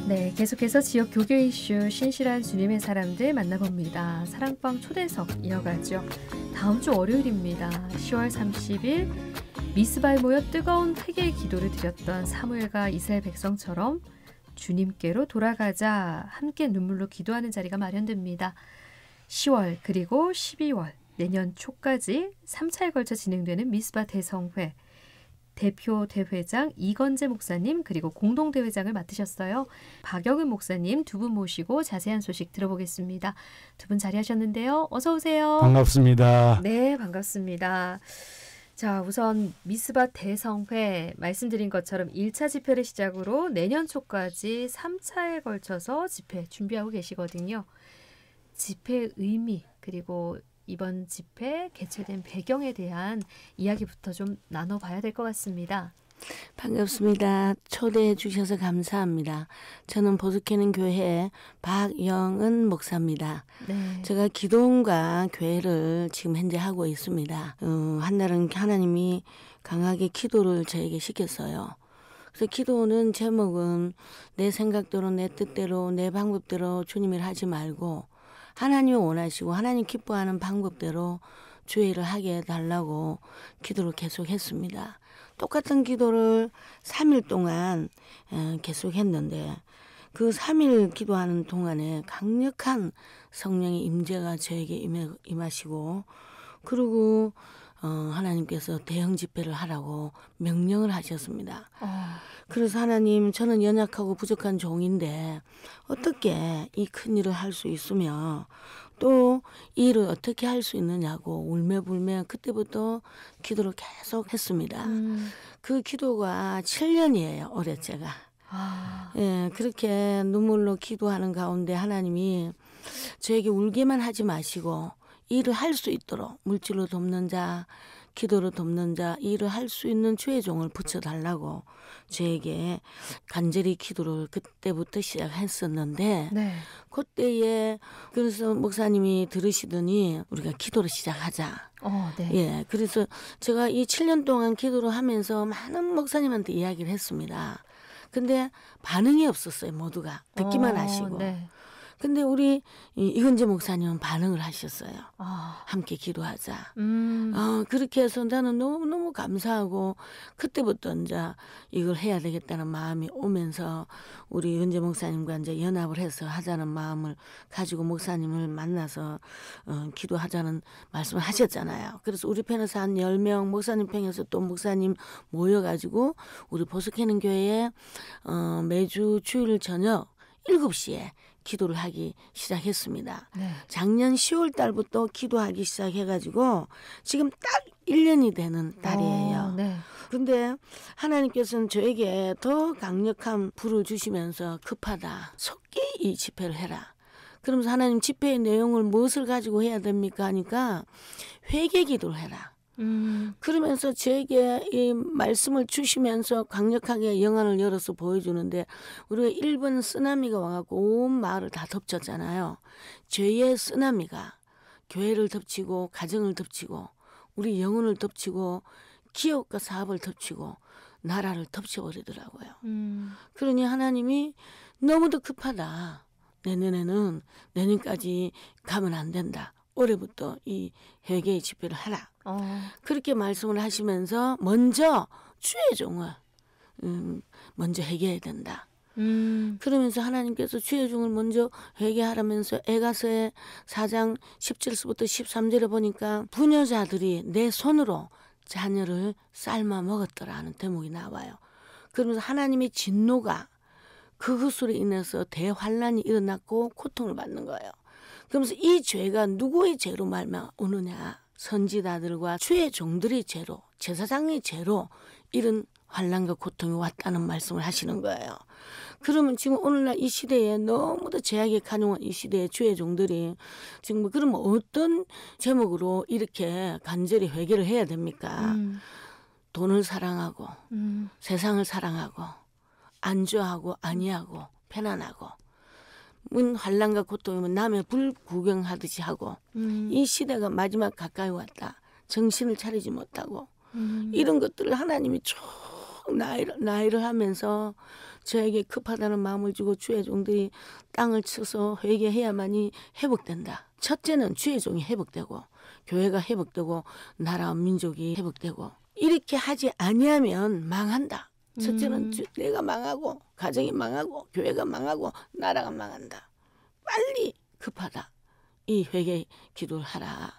네, 계속해서 지역 교교 이슈 신실한 주님의 사람들 만나봅니다. 사랑방 초대석 이어가죠. 다음 주 월요일입니다. 10월 30일 미스바에 모여 뜨거운 회개의 기도를 드렸던 사무엘과 이스라엘 백성처럼 주님께로 돌아가자 함께 눈물로 기도하는 자리가 마련됩니다. 10월 그리고 12월 내년 초까지 3차에 걸쳐 진행되는 미스바 대성회 대표 대회장 이건재 목사님 그리고 공동대회장을 맡으셨어요. 박영은 목사님 두 분 모시고 자세한 소식 들어보겠습니다. 두 분 자리하셨는데요. 어서 오세요. 반갑습니다. 네, 반갑습니다. 자, 우선 미스바 대성회 말씀드린 것처럼 1차 집회를 시작으로 내년 초까지 3차에 걸쳐서 집회 준비하고 계시거든요. 집회 의미 그리고 이번 집회 개최된 배경에 대한 이야기부터 좀 나눠봐야 될 것 같습니다. 반갑습니다. 초대해 주셔서 감사합니다. 저는 보석해는 교회 박영은 목사입니다. 네. 제가 기도원과 교회를 지금 현재 하고 있습니다. 한날은 하나님이 강하게 기도를 저에게 시켰어요. 그래서 기도는 제목은 내 생각대로 내 뜻대로 내 방법대로 주님을 하지 말고 하나님이 원하시고 하나님 기뻐하는 방법대로 주의 일을 하게 해달라고 기도를 계속했습니다. 똑같은 기도를 3일 동안 계속했는데 그 3일 기도하는 동안에 강력한 성령의 임재가 저에게 임하시고 그리고 하나님께서 대형 집회를 하라고 명령을 하셨습니다. 그래서 하나님 저는 연약하고 부족한 종인데 어떻게 이 큰 일을 할 수 있으며 또 이 일을 어떻게 할 수 있느냐고 울며불며 그때부터 기도를 계속 했습니다. 그 기도가 7년이에요. 올해 제가. 예, 그렇게 눈물로 기도하는 가운데 하나님이 저에게 울게만 하지 마시고 일을 할 수 있도록 물질로 돕는 자, 기도로 돕는 자, 일을 할 수 있는 주의 종을 붙여달라고 저에게 간절히 기도를 그때부터 시작했었는데 네. 그때에 그래서 목사님이 들으시더니 우리가 기도를 시작하자. 네. 예, 그래서 제가 이 7년 동안 기도를 하면서 많은 목사님한테 이야기를 했습니다. 근데 반응이 없었어요. 모두가 듣기만 하시고. 네. 근데 우리 이건재 목사님은 반응을 하셨어요. 함께 기도하자. 그렇게 해서 나는 너무너무 감사하고 그때부터 이제 이걸 해야 되겠다는 마음이 오면서 우리 이건재 목사님과 이제 연합을 해서 하자는 마음을 가지고 목사님을 만나서 기도하자는 말씀을 하셨잖아요. 그래서 우리 편에서 한 10명, 목사님 편에서 또 목사님 모여가지고 우리 보석해는 교회에 매주 주일 저녁 7시에 기도를 하기 시작했습니다. 네. 작년 10월 달부터 기도하기 시작해가지고 지금 딱 1년이 되는 달이에요. 네. 근데 하나님께서는 저에게 더 강력한 불을 주시면서 급하다. 속히 이 집회를 해라. 그러면서 하나님 집회의 내용을 무엇을 가지고 해야 됩니까? 하니까 회개 기도를 해라. 그러면서 저에게 이 말씀을 주시면서 강력하게 영안을 열어서 보여주는데 우리가 일본 쓰나미가 와갖고 온 마을을 다 덮쳤잖아요. 죄의 쓰나미가 교회를 덮치고 가정을 덮치고 우리 영혼을 덮치고 기업과 사업을 덮치고 나라를 덮쳐버리더라고요. 그러니 하나님이 너무도 급하다. 내년에는 내년까지 가면 안 된다. 올해부터 이 회개의 집회를 하라. 그렇게 말씀을 하시면서 먼저 주의 종을 먼저 회개해야 된다. 그러면서 하나님께서 주의 종을 먼저 회개하라면서 에가서의 4장 17절부터 13절에 보니까 부녀자들이 내 손으로 자녀를 삶아 먹었더라 하는 대목이 나와요. 그러면서 하나님의 진노가 그것으로 인해서 대환란이 일어났고 고통을 받는 거예요. 그러면서 이 죄가 누구의 죄로 말미암아 오느냐. 선지자들과 주의 종들의 죄로 제사장의 죄로 이런 환난과 고통이 왔다는 말씀을 하시는 거예요. 그러면 지금 오늘날 이 시대에 너무도 죄악에 간용한 이 시대의 주의 종들이 지금 그러면 어떤 제목으로 이렇게 간절히 회개를 해야 됩니까? 돈을 사랑하고 세상을 사랑하고 안주하고 안위하고 편안하고 환난과 고통이면 남의 불 구경하듯이 하고 이 시대가 마지막 가까이 왔다. 정신을 차리지 못하고 이런 것들을 하나님이 나이를 하면서 저에게 급하다는 마음을 주고 주의 종들이 땅을 쳐서 회개해야만이 회복된다. 첫째는 주의 종이 회복되고 교회가 회복되고 나라와 민족이 회복되고 이렇게 하지 아니하면 망한다. 첫째는 내가 망하고 가정이 망하고 교회가 망하고 나라가 망한다. 빨리 급하다. 이 회개 기도를 하라.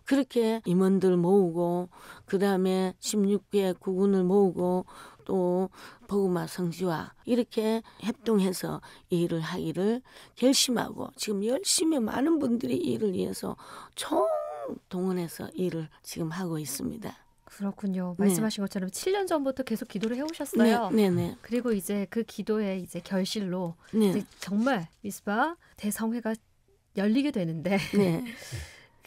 그렇게 임원들 모으고 그다음에 16개 구군을 모으고 또 복음화 성지와 이렇게 협동해서 이 일을 하기를 결심하고 지금 열심히 많은 분들이 이 일을 위해서 총동원해서 일을 지금 하고 있습니다. 그렇군요. 말씀하신 것처럼 7년 전부터 계속 기도를 해오셨어요. 네. 그리고 이제 그 기도의 이제 결실로 네. 이제 정말 미스바 대성회가 열리게 되는데 네.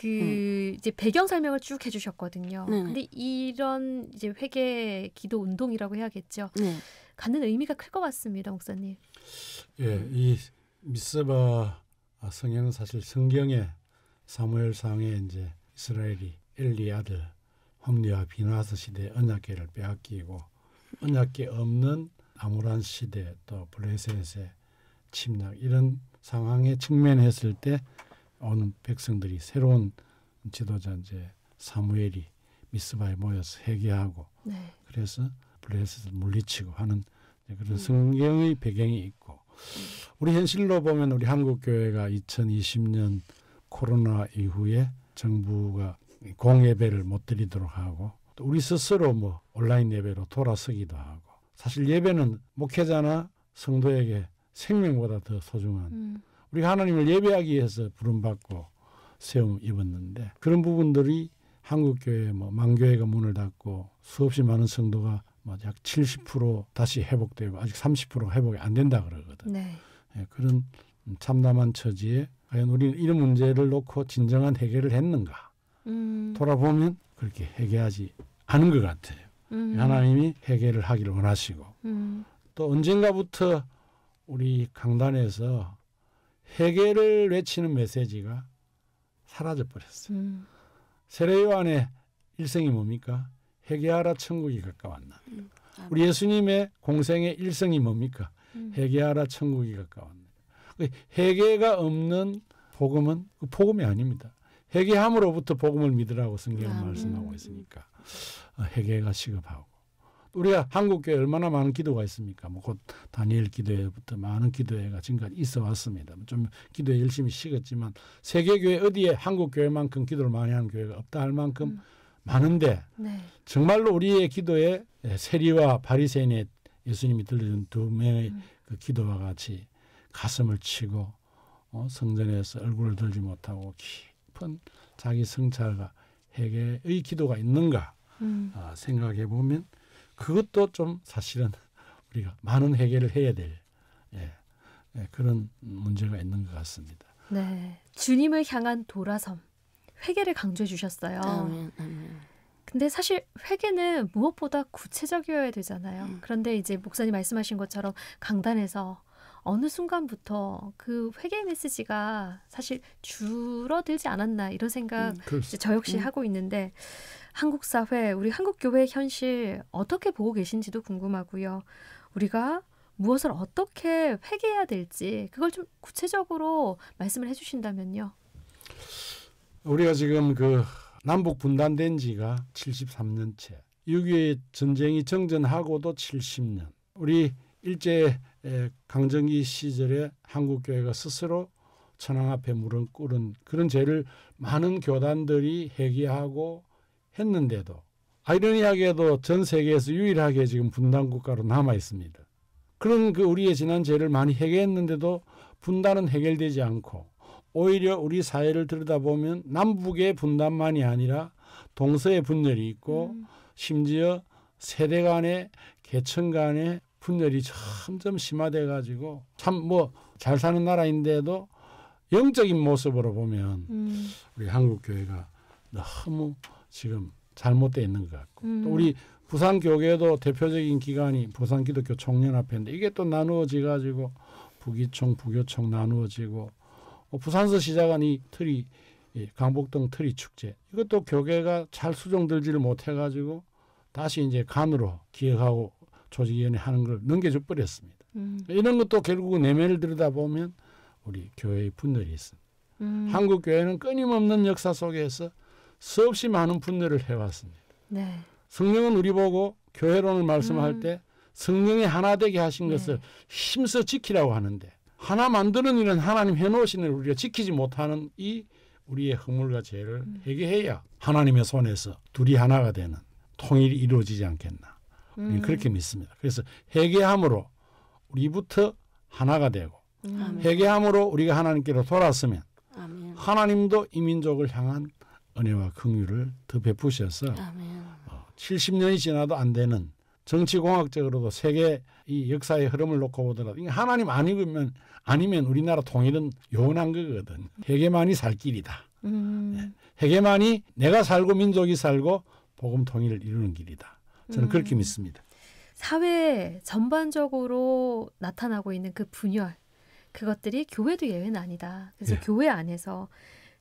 이제 배경 설명을 쭉 해주셨거든요. 네. 근데 이런 이제 회개 기도 운동이라고 해야겠죠. 네. 갖는 의미가 클 것 같습니다, 목사님. 예, 이 미스바 성경은 사실 성경의 사무엘상에 이제 이스라엘이 엘리 아들 홈리와 비나스 시대의 언약궤를 빼앗기고 언약궤 없는 아무란 시대 또 블레셋의 침략 이런 상황에 직면했을 때 온 백성들이 새로운 지도자 이제 사무엘이 미스바에 모여서 회개하고 네. 그래서 블레셋을 물리치고 하는 그런 성경의 배경이 있고 우리 현실로 보면 우리 한국 교회가 2020년 코로나 이후에 정부가 공예배를 못 드리도록 하고 또 우리 스스로 뭐 온라인 예배로 돌아서기도 하고 사실 예배는 목회자나 성도에게 생명보다 더 소중한 우리가 하나님을 예배하기 위해서 부름받고 세움 입었는데 그런 부분들이 한국교회 뭐 만교회가 문을 닫고 수없이 많은 성도가 뭐 약 70% 다시 회복되고 아직 30% 회복이 안 된다 그러거든. 네. 예, 그런 참담한 처지에 과연 우리는 이런 문제를 놓고 진정한 해결을 했는가? 돌아보면 그렇게 해결하지 않은 것 같아요. 하나님이 해결을 하기를 원하시고 또 언젠가부터 우리 강단에서 회개를 외치는 메시지가 사라져 버렸어요. 세례요한의 일생이 뭡니까? 회개하라 천국이 가까웠나. 우리 예수님의 공생의 일생이 뭡니까? 회개하라 천국이 가까웠나. 회개가 없는 복음은 그 복음이 아닙니다. 회개함으로부터 복음을 믿으라고 성경은 말씀하고 있으니까 회개가 시급하고 우리가 한국교회 얼마나 많은 기도가 있습니까? 뭐 곧 다니엘 기도회부터 많은 기도회가 지금까지 있어 왔습니다. 좀 기도에 열심히 식었지만 세계교회 어디에 한국교회만큼 기도를 많이 하는 교회가 없다 할 만큼 많은데 네. 정말로 우리의 기도에 세리와 바리새인의 예수님이 들려준 두 명의 그 기도와 같이 가슴을 치고 성전에서 얼굴을 들지 못하고 깊은 자기 성찰과 회개의 기도가 있는가 생각해 보면 그것도 좀 사실은 우리가 많은 회개를 해야 될 그런 문제가 있는 것 같습니다. 네, 주님을 향한 돌아섬, 회개를 강조해 주셨어요. 아멘. 근데 사실 회개는 무엇보다 구체적이어야 되잖아요. 그런데 이제 목사님 말씀하신 것처럼 강단에서 어느 순간부터 그 회개 메시지가 사실 줄어들지 않았나 이런 생각 이제 저 역시 하고 있는데 한국 사회, 우리 한국 교회 현실 어떻게 보고 계신지도 궁금하고요. 우리가 무엇을 어떻게 회개해야 될지 그걸 좀 구체적으로 말씀을 해주신다면요. 우리가 지금 그 남북 분단된 지가 73년째, 6.25 전쟁이 정전하고도 70년. 우리 일제 강점기 시절에 한국교회가 스스로 천황 앞에 무릎 꿇은 그런 죄를 많은 교단들이 회개하고 했는데도 아이러니하게도 전 세계에서 유일하게 지금 분단국가로 남아 있습니다. 그런 그 우리의 지난 죄를 많이 회개했는데도 분단은 해결되지 않고 오히려 우리 사회를 들여다보면 남북의 분단만이 아니라 동서의 분열이 있고 심지어 세대 간의 계층 간의 분열이 점점 심화돼 가지고 참 뭐 잘 사는 나라인데도 영적인 모습으로 보면 우리 한국 교회가 너무 지금 잘못되어 있는 것 같고 또 우리 부산 교계도 대표적인 기관이 부산 기독교 청년합회인데 이게 또 나누어져 가지고 부기총, 부교총 나누어지고 부산서 시작한 이 트리 강복동 트리 축제 이것도 교계가 잘 수정들지를 못해 가지고 다시 이제 간으로 기억하고 조직위원회 하는 걸 넘겨줘 버렸습니다. 이런 것도 결국은 내면을 들여다보면 우리 교회의 분열이 있습니다. 한국 교회는 끊임없는 역사 속에서 수없이 많은 분열을 해왔습니다. 네. 성령은 우리 보고 교회론을 말씀할 때 성령이 하나 되게 하신 것을 힘써 지키라고 하는데 하나 만드는 일은 하나님 해놓으신 일을 우리가 지키지 못하는 이 우리의 허물과 죄를 해결해야 하나님의 손에서 둘이 하나가 되는 통일이 이루어지지 않겠나. 우리는 그렇게 믿습니다. 그래서 회개함으로 우리부터 하나가 되고 회개함으로 우리가 하나님께로 돌아서면 아멘. 하나님도 이 민족을 향한 은혜와 긍휼을 더 베푸셔서 아멘. 70년이 지나도 안 되는 정치공학적으로도 세계 이 역사의 흐름을 놓고 보더라도 이게 하나님 아니면 우리나라 통일은 요원한 거거든. 회개만이 살 길이다. 네. 회개만이 내가 살고 민족이 살고 복음 통일을 이루는 길이다. 저는 그렇게 믿습니다. 사회 전반적으로 나타나고 있는 그 분열, 그것들이 교회도 예외는 아니다. 그래서 교회 안에서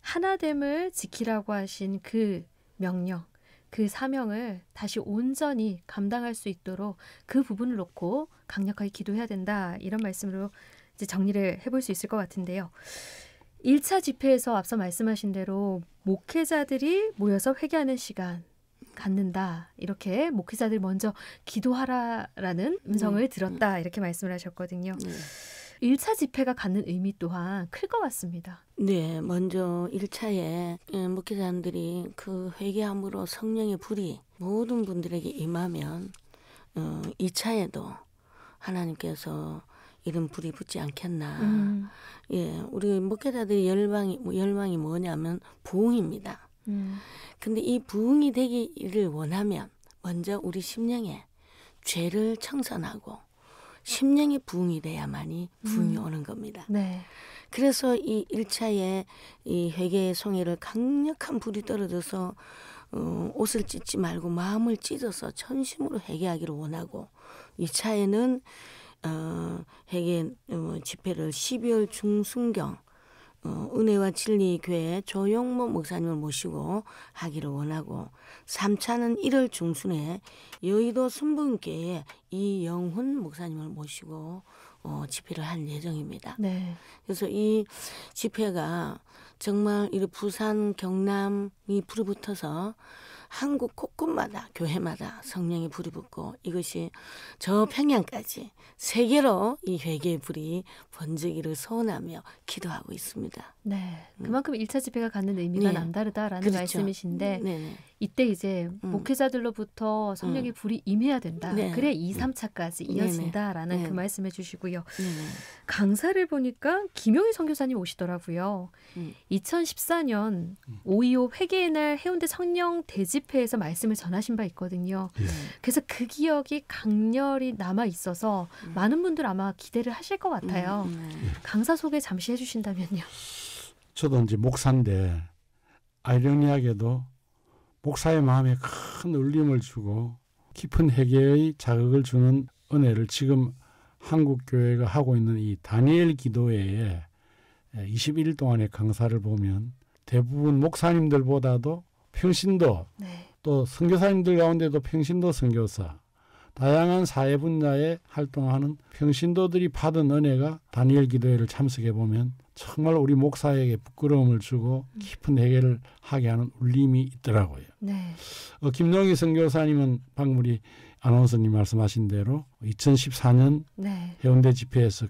하나됨을 지키라고 하신 그 명령, 그 사명을 다시 온전히 감당할 수 있도록 그 부분을 놓고 강력하게 기도해야 된다. 이런 말씀으로 이제 정리를 해볼 수 있을 것 같은데요. 1차 집회에서 앞서 말씀하신 대로 목회자들이 모여서 회개하는 시간 갖는다. 이렇게 목회자들 먼저 기도하라라는 음성을 들었다. 이렇게 말씀을 하셨거든요. 1차 집회가 갖는 의미 또한 클 것 같습니다. 네, 먼저 1차에 목회자들이 그 회개함으로 성령의 불이 모든 분들에게 임하면 2차에도 하나님께서 이런 불이 붙지 않겠나. 예, 우리 목회자들의 열망이 뭐냐면 부흥입니다. 근데 이 부흥이 되기를 원하면 먼저 우리 심령에 죄를 청산하고 심령의 부흥이 돼야만이 부흥이 오는 겁니다. 네. 그래서 이 1차에 이 회개의 송해를 강력한 불이 떨어져서 옷을 찢지 말고 마음을 찢어서 전심으로 회개하기를 원하고 2차에는 회개 집회를 12월 중순경 은혜와 진리 교회 조용모 목사님을 모시고 하기를 원하고 3차는 1월 중순에 여의도 순복음교회 이영훈 목사님을 모시고 집회를 할 예정입니다. 네. 그래서 이 집회가 정말 이 부산, 경남이 불이 붙어서 한국 곳곳마다 교회마다 성령의 불이 붙고 이것이 저 평양까지 세계로 이 회개의 불이 번지기를 소원하며 기도하고 있습니다. 네. 그만큼 1차 집회가 갖는 의미가 남다르다라는 그렇죠. 말씀이신데 네네. 이때 이제 목회자들로부터 성령의 불이 임해야 된다. 네. 그래 2, 3차까지 이어진다라는 네네. 그 말씀해 주시고요. 네네. 강사를 보니까 김용희 선교사님 오시더라고요. 2014년 5.25 회개의 날 해운대 성령 대집회에서 말씀을 전하신 바 있거든요. 그래서 그 기억이 강렬히 남아 있어서 많은 분들 아마 기대를 하실 것 같아요. 강사 소개 잠시 해주신다면요. 저도 이제 목사인데 아이러니하게도 목사의 마음에 큰 울림을 주고 깊은 회개의 자극을 주는 은혜를 지금 한국 교회가 하고 있는 이 다니엘 기도회에 21일 동안의 강사를 보면 대부분 목사님들보다도 평신도 또 선교사님들 가운데도 평신도 선교사 다양한 사회 분야에 활동하는 평신도들이 받은 은혜가 다니엘 기도회를 참석해 보면 정말 우리 목사에게 부끄러움을 주고 깊은 회개를 하게 하는 울림이 있더라고요. 네. 김용희 선교사님은 방금 우리 아나운서님 말씀하신 대로 2014년 해운대 집회에서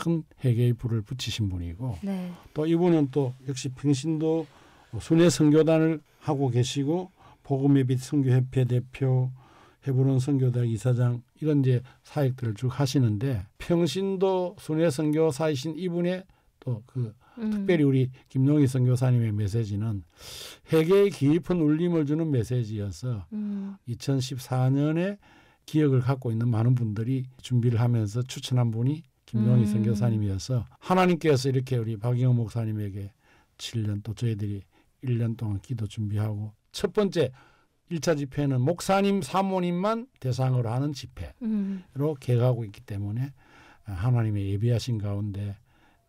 큰 회개의 불을 붙이신 분이고 또 이분은 또 역시 평신도 순회 선교단을 하고 계시고 복음의 빛 선교협회 대표 헤브론 선교대학 이사장 이런 이제 사역들을 쭉 하시는데 평신도 순회 선교사이신 이분의 또 그 특별히 우리 김용희 선교사님의 메시지는 회개의 깊은 울림을 주는 메시지여서 2014년에 기억을 갖고 있는 많은 분들이 준비를 하면서 추천한 분이 김용희 선교사님이어서 하나님께서 이렇게 우리 박영호 목사님에게 7년 또 저희들이 1년 동안 기도 준비하고 첫 번째 1차 집회는 목사님 사모님만 대상으로 하는 집회로 계획하고 있기 때문에 하나님의 예비하신 가운데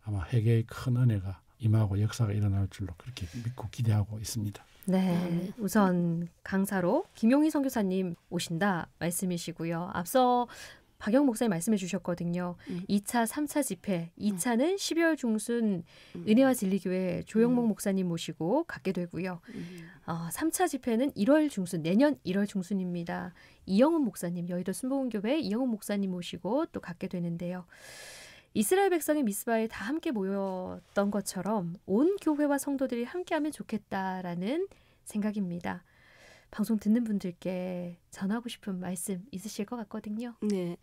아마 회개의 큰 은혜가 임하고 역사가 일어날 줄로 그렇게 믿고 기대하고 있습니다. 네, 우선 강사로 김용희 선교사님 오신다 말씀이시고요. 앞서 박영 목사님 말씀해 주셨거든요. 2차, 3차 집회. 2차는 12월 중순 은혜와 진리교회 조영목 목사님 모시고 갖게 되고요. 3차 집회는 1월 중순, 내년 1월 중순입니다. 이영훈 목사님, 여의도 순복음교회 이영훈 목사님 모시고 또 갖게 되는데요. 이스라엘 백성의 미스바에 다 함께 모였던 것처럼 온 교회와 성도들이 함께하면 좋겠다라는 생각입니다. 방송 듣는 분들께 전하고 싶은 말씀 있으실 것 같거든요. 네,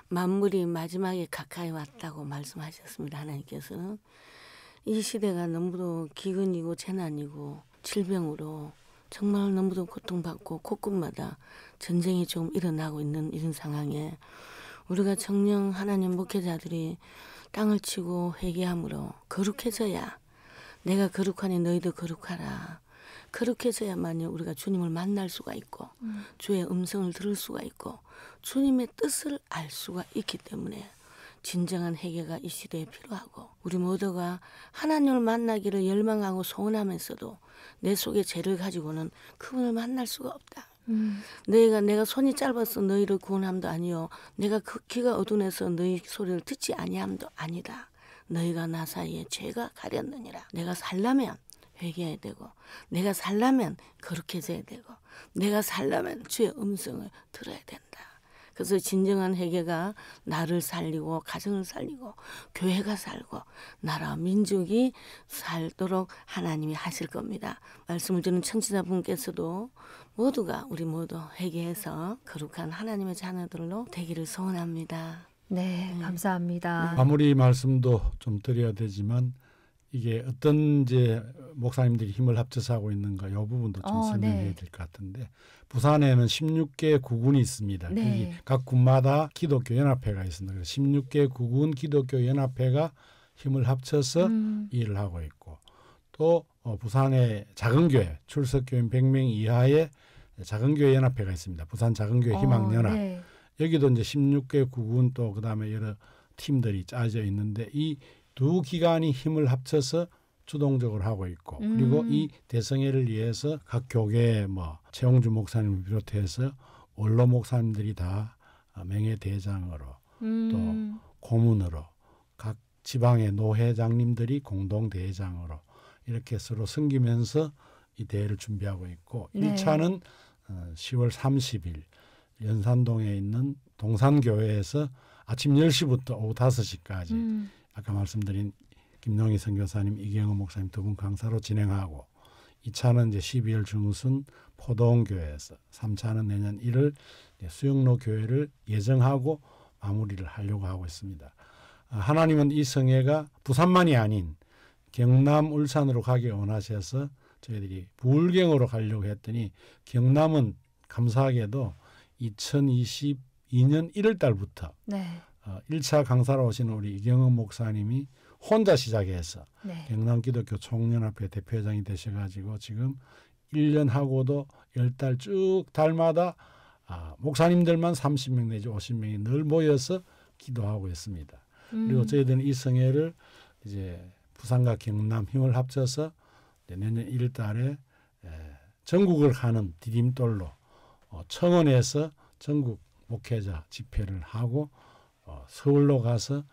만물이 마지막에 가까이 왔다고 말씀하셨습니다. 하나님께서는 이 시대가 너무도 기근이고 재난이고 질병으로 정말 너무도 고통받고 곳곳마다 전쟁이 좀 일어나고 있는 이런 상황에 우리가 정녕 하나님 목회자들이 땅을 치고 회개함으로 거룩해져야 내가 거룩하니 너희도 거룩하라. 거룩해져야만이 우리가 주님을 만날 수가 있고 주의 음성을 들을 수가 있고 주님의 뜻을 알 수가 있기 때문에 진정한 회개가 이 시대에 필요하고 우리 모두가 하나님을 만나기를 열망하고 소원하면서도 내 속에 죄를 가지고는 그분을 만날 수가 없다. 내가 손이 짧아서 너희를 구원함도 아니요 내가 그 귀가 어두워서 너희 소리를 듣지 아니함도 아니다. 너희가 나 사이에 죄가 가렸느니라. 내가 살려면 회개해야 되고 내가 살려면 거룩해져야 되고 내가 살려면 주의 음성을 들어야 된다. 그래서 진정한 회개가 나를 살리고 가정을 살리고 교회가 살고 나라 민족이 살도록 하나님이 하실 겁니다. 말씀을 듣는 청취자분께서도 모두가 우리 모두 회개해서 거룩한 하나님의 자녀들로 되기를 소원합니다. 네, 감사합니다. 마무리 말씀도 좀 드려야 되지만 이게 어떤 이제 목사님들이 힘을 합쳐서 하고 있는가 이 부분도 좀 설명해야 네. 될 것 같은데 부산에는 16개 구군이 있습니다. 네. 여기 각 군마다 기독교 연합회가 있습니다. 그래서 16개 구군 기독교 연합회가 힘을 합쳐서 일을 하고 있고 또 부산의 작은 교회 출석교인 100명 이하의 작은 교회 연합회가 있습니다. 부산 작은 교회 희망연합. 네. 여기도 이제 16개 구군 또 그다음에 여러 팀들이 짜져 있는데 이 두 기관이 힘을 합쳐서 주동적으로 하고 있고 그리고 이 대성회를 위해서 각 교계 뭐 최홍주 목사님을 비롯해서 원로 목사님들이 다 명예대장으로 또 고문으로 각 지방의 노회장님들이 공동대회장으로 이렇게 서로 섬기면서 이 대회를 준비하고 있고 네. 1차는 10월 30일 연산동에 있는 동산교회에서 아침 10시부터 오후 5시까지 아까 말씀드린 김용희 선교사님, 이경호 목사님 두 분 강사로 진행하고 2차는 이제 12월 중순 포도원교회에서 3차는 내년 1월 수영로 교회를 예정하고 마무리를 하려고 하고 있습니다. 하나님은 이 성회가 부산만이 아닌 경남, 울산으로 가기 원하셔서 저희들이 부울경으로 가려고 했더니 경남은 감사하게도 2022년 1월 달부터 네. 1차 강사로 오시는 우리 이경은 목사님이 혼자 시작해서 네. 경남기독교 총연합회 대표회장이 되셔가지고 지금 1년 하고도 10달 쭉 달마다 목사님들만 30명 내지 50명이 늘 모여서 기도하고 있습니다. 그리고 저희들은 이 성회를 이제 부산과 경남 힘을 합쳐서 내년 1월 달에 전국을 가는 디딤돌로 청원에서 전국 목회자 집회를 하고 서울로 가서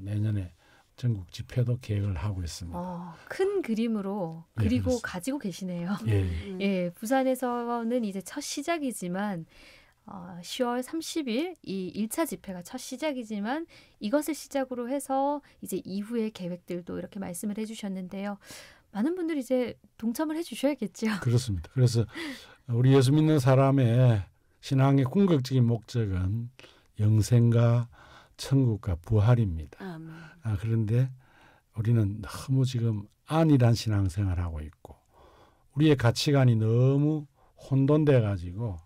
내년에 전국 집회도 계획을 하고 있습니다. 큰 그림으로 네, 그리고 그렇습니다. 가지고 계시네요. 예. 예, 부산에서는 이제 첫 시작이지만 10월 30일 이 1차 집회가 첫 시작이지만 이것을 시작으로 해서 이제 이후의 계획들도 이렇게 말씀을 해주셨는데요. 많은 분들이 이제 동참을 해주셔야겠죠. 그렇습니다. 그래서 우리 예수 믿는 사람의 신앙의 궁극적인 목적은 영생과 천국과 부활입니다. 아멘. 그런데 우리는 너무 지금 안일한 신앙생활을 하고 있고 우리의 가치관이 너무 혼돈돼 가지고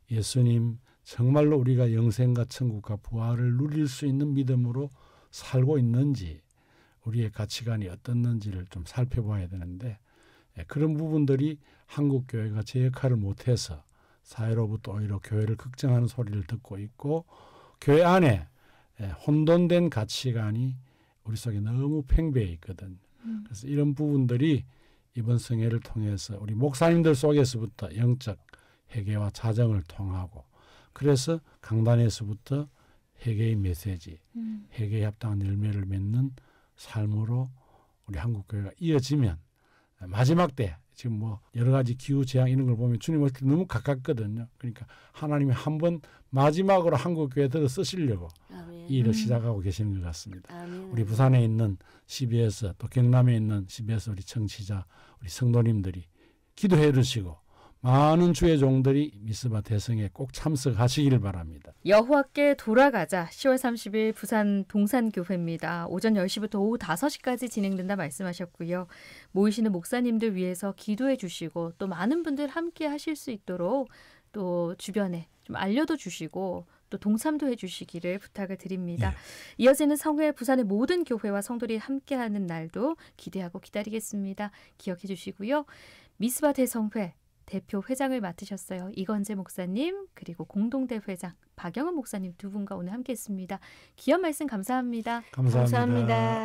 예수님 정말로 우리가 영생과 천국과 부활을 누릴 수 있는 믿음으로 살고 있는지 우리의 가치관이 어떻는지를 좀 살펴봐야 되는데 그런 부분들이 한국교회가 제 역할을 못해서 사회로부터 오히려 교회를 걱정하는 소리를 듣고 있고 교회 안에 혼돈된 가치관이 우리 속에 너무 팽배해 있거든. 그래서 이런 부분들이 이번 성회를 통해서 우리 목사님들 속에서부터 영적 회개와 자정을 통하고 그래서 강단에서부터 회개의 메시지, 회개에 합당한 열매를 맺는 삶으로 우리 한국교회가 이어지면 마지막 때 지금 뭐 여러 가지 기후 재앙 이런 걸 보면 주님 오실 때 너무 가깝거든요. 그러니까 하나님이 한번 마지막으로 한국교회들을 쓰시려고 아멘. 이 일을 시작하고 계시는 것 같습니다. 아멘. 우리 부산에 있는 CBS 또 경남에 있는 CBS 우리 청취자 우리 성도님들이 기도해 주시고 많은 주의 종들이 미스바 대성에 꼭 참석하시길 바랍니다. 여호와께 돌아가자 10월 30일 부산 동산교회입니다. 오전 10시부터 오후 5시까지 진행된다 말씀하셨고요. 모이시는 목사님들 위해서 기도해 주시고 또 많은 분들 함께 하실 수 있도록 또 주변에 좀 알려도 주시고 또 동참도 해주시기를 부탁을 드립니다. 이어지는 성회 부산의 모든 교회와 성도들이 함께하는 날도 기대하고 기다리겠습니다. 기억해 주시고요. 미스바 대성회 대표 회장을 맡으셨어요. 이건재 목사님 그리고 공동대회장 박영은 목사님 두 분과 오늘 함께했습니다. 귀한 말씀 감사합니다. 감사합니다. 감사합니다.